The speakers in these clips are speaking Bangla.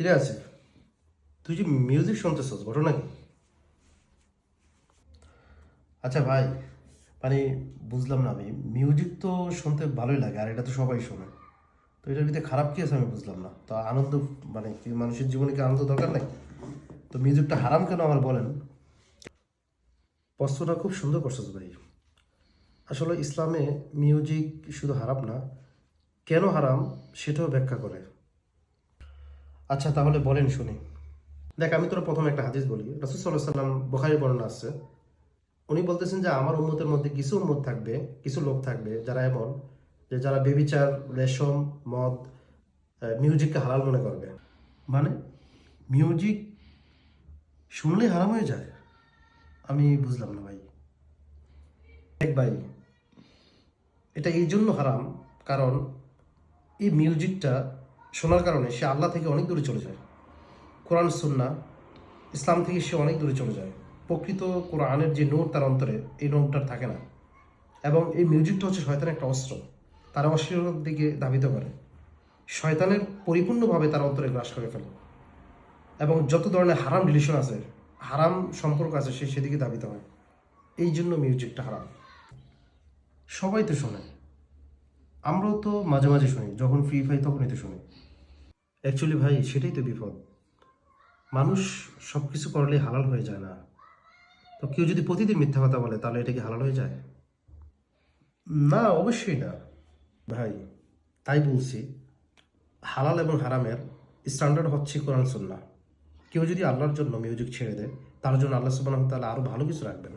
কিরে আছে, তুই যে মিউজিক শুনতেছস ঘটনা কি? আচ্ছা ভাই, মানে বুঝলাম না আমি। মিউজিক তো শুনতে ভালোই লাগে, আর এটা তো সবাই শোনে। তো এটার ভিতরে খারাপ কি আছে আমি বুঝলাম না। তো আনন্দ, মানে কি মানুষের জীবনে কি আনন্দ দরকার নাই? তো মিউজিকটা হারাম কেন আমার বলেন? প্রশ্নটা খুব সুন্দর করছস ভাই। আসলে ইসলামে মিউজিক শুধু হারাম না, কেন হারাম সেটাও ব্যাখ্যা করে। আচ্ছা তাহলে বলেন শুনি। দেখ, আমি তোর প্রথমে একটা হাদিস বলি। রাসূল সাল্লাল্লাহু আলাইহি সাল্লাম, বুখারীর বর্ণনা আছে, উনি বলতেছেন যে আমার উম্মতের মধ্যে কিছু উম্মত থাকবে, কিছু লোক থাকবে যারা এমন, যে যারা বেবিচার, রেশম, মদ, মিউজিককে হালাল মনে করবে। মানে মিউজিক শুনলেই হারাম হয়ে যায়? আমি বুঝলাম না ভাই। দেখ ভাই, এটা এই জন্য হারাম কারণ এই মিউজিকটা শোনার কারণে সে আল্লাহ থেকে অনেক দূরে চলে যায়। কোরআন সুন্নাহ ইসলাম থেকে সে অনেক দূরে চলে যায়। প্রকৃত কোরআনের যে নূর তার অন্তরে, এই নূরটা থাকে না। এবং এই মিউজিকটা হচ্ছে শয়তানের একটা অস্ত্র, তারা অশ্লীলতার দিকে ধাবিত করে। শয়তানের পরিপূর্ণভাবে তার অন্তরে গ্রাস করে ফেলে, এবং যত ধরনের হারাম রিলেশন আছে, হারাম সম্পর্ক আছে, সে সেদিকে ধাবিত হয়। এই জন্য মিউজিকটা হারাম। সবাই তো শোনে, আমরাও তো মাঝে মাঝে শুনি, যখন ফ্রি পাই তখনই তো শুনি। অ্যাকচুয়ালি ভাই, সেটাই তো বিপদ। মানুষ সব কিছু করলেই হালাল হয়ে যায় না। তো কেউ যদি প্রতিদিন মিথ্যা কথা বলে, তাহলে এটা কি হালাল হয়ে যায়? না, অবশ্যই না ভাই। তাই বলছি, হালাল এবং হারামের স্ট্যান্ডার্ড হচ্ছে কোরআন সুন্নাহ। কেউ যদি আল্লাহর জন্য মিউজিক ছেড়ে দেয়, তার জন্য আল্লাহ সুবহানাহু ওয়া তাআলা আরো ভালো কিছু রাখবেন।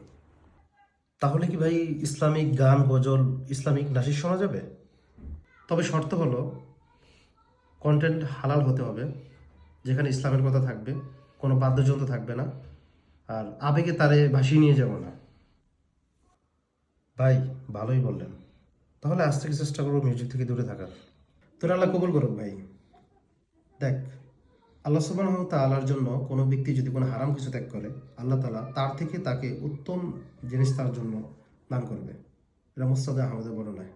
তাহলে কি ভাই ইসলামিক গান, গজল, ইসলামিক নাচির শোনা যাবে? তবে শর্ত হলো কন্টেন্ট হালাল হতে হবে, যেখানে ইসলামের কথা থাকবে, কোনো বাদ্যযন্ত্র থাকবে না, আর আবেগে তারে ভাসিয়ে নিয়ে যাব না। ভাই, ভালোই বললেন। তাহলে আজ থেকে চেষ্টা করবো মিউজিক থেকে দূরে থাকার। তোর আল্লাহ কবুল করুক ভাই। দেখ, আল্লাহ সুবহানাহু ওয়া তাআলার জন্য কোনো ব্যক্তি যদি কোনো হারাম কিছু ত্যাগ করে, আল্লাহ তাআলা তার থেকে তাকে উত্তম জিনিস তার জন্য দান করবে। এটা মুস্তাদে আহমদের বর্ণনায়।